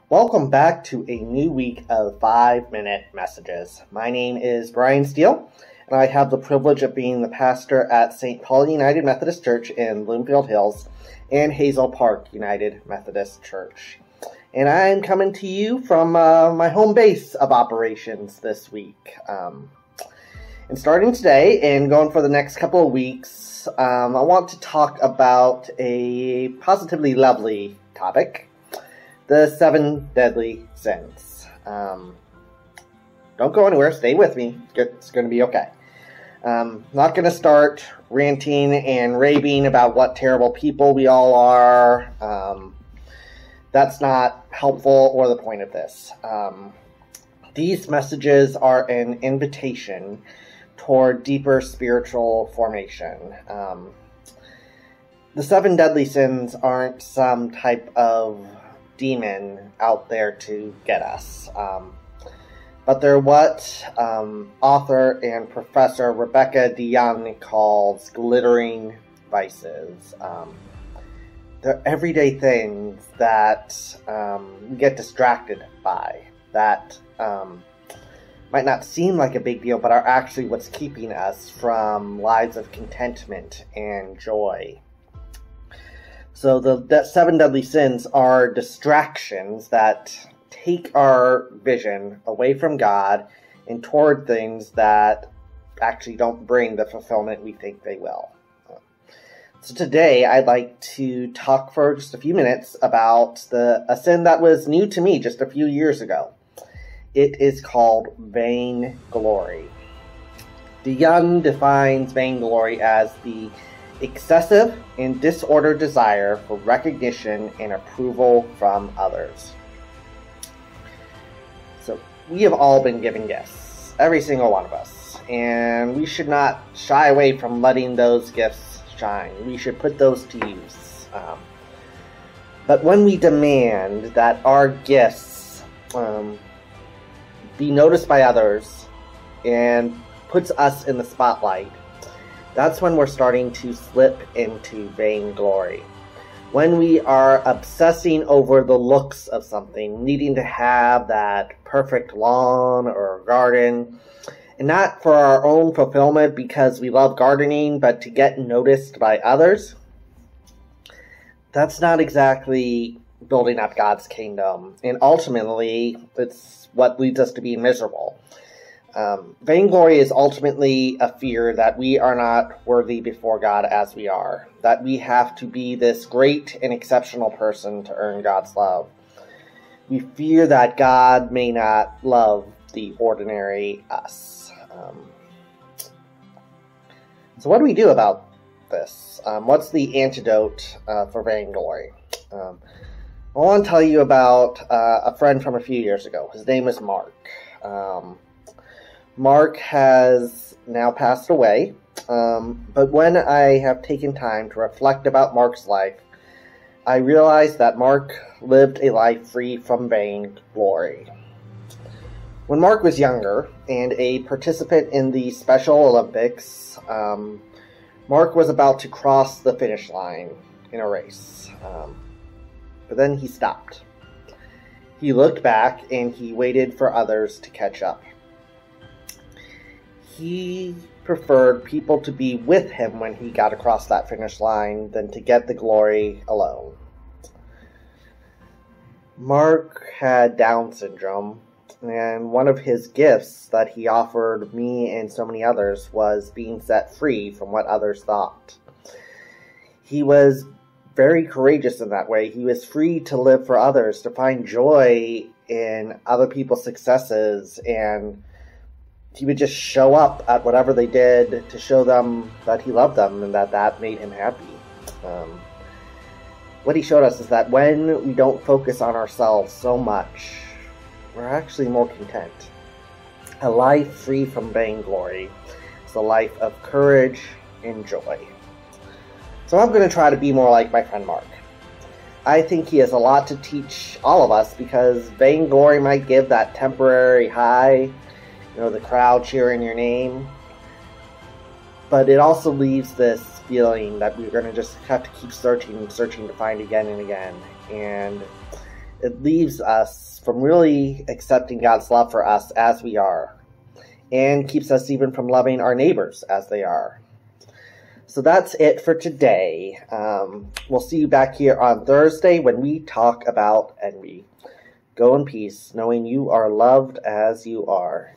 Welcome back to a new week of 5-Minute Messages. My name is Brian Steele, and I have the privilege of being the pastor at St. Paul United Methodist Church in Bloomfield Hills and Hazel Park United Methodist Church. And I'm coming to you from my home base of operations this week. And starting today and going for the next couple of weeks, I want to talk about a positively lovely topic. The 7 deadly sins. Don't go anywhere. Stay with me. It's going to be okay. Not going to start ranting and raving about what terrible people we all are. That's not helpful or the point of this. These messages are an invitation toward deeper spiritual formation. The 7 deadly sins aren't some type of demon out there to get us. But they're what author and professor Rebecca DeYoung calls glittering vices. They're everyday things that we get distracted by, that might not seem like a big deal, but are actually what's keeping us from lives of contentment and joy. So the 7 deadly sins are distractions that take our vision away from God and toward things that actually don't bring the fulfillment we think they will. So today I'd like to talk for just a few minutes about a sin that was new to me just a few years ago. It is called vainglory. DeYoung defines vainglory as the excessive and disordered desire for recognition and approval from others. So we have all been given gifts, every single one of us, and we should not shy away from letting those gifts shine. We should put those to use. But when we demand that our gifts be noticed by others and puts us in the spotlight, that's when we're starting to slip into vainglory. When we are obsessing over the looks of something, needing to have that perfect lawn or garden, and not for our own fulfillment because we love gardening, but to get noticed by others, that's not exactly building up God's kingdom. And ultimately, it's what leads us to be miserable. Vainglory is ultimately a fear that we are not worthy before God as we are, that we have to be this great and exceptional person to earn God's love. We fear that God may not love the ordinary us. So what do we do about this? What's the antidote for vainglory? I want to tell you about a friend from a few years ago. His name is Mark. Mark has now passed away, but when I have taken time to reflect about Mark's life, I realized that Mark lived a life free from vainglory. When Mark was younger and a participant in the Special Olympics, Mark was about to cross the finish line in a race, but then he stopped. He looked back and he waited for others to catch up. He preferred people to be with him when he got across that finish line than to get the glory alone. Mark had Down syndrome, and one of his gifts that he offered me and so many others was being set free from what others thought. He was very courageous in that way. He was free to live for others, to find joy in other people's successes, and he would just show up at whatever they did to show them that he loved them and that made him happy. What he showed us is that when we don't focus on ourselves so much, we're actually more content. A life free from vainglory is a life of courage and joy. So I'm going to try to be more like my friend Mark. I think he has a lot to teach all of us because vainglory might give that temporary high, the crowd cheering your name. But it also leaves this feeling that we're going to just have to keep searching to find again and again. And it leaves us from really accepting God's love for us as we are, and keeps us even from loving our neighbors as they are. So that's it for today. We'll see you back here on Thursday when we talk about envy. Go in peace, knowing you are loved as you are.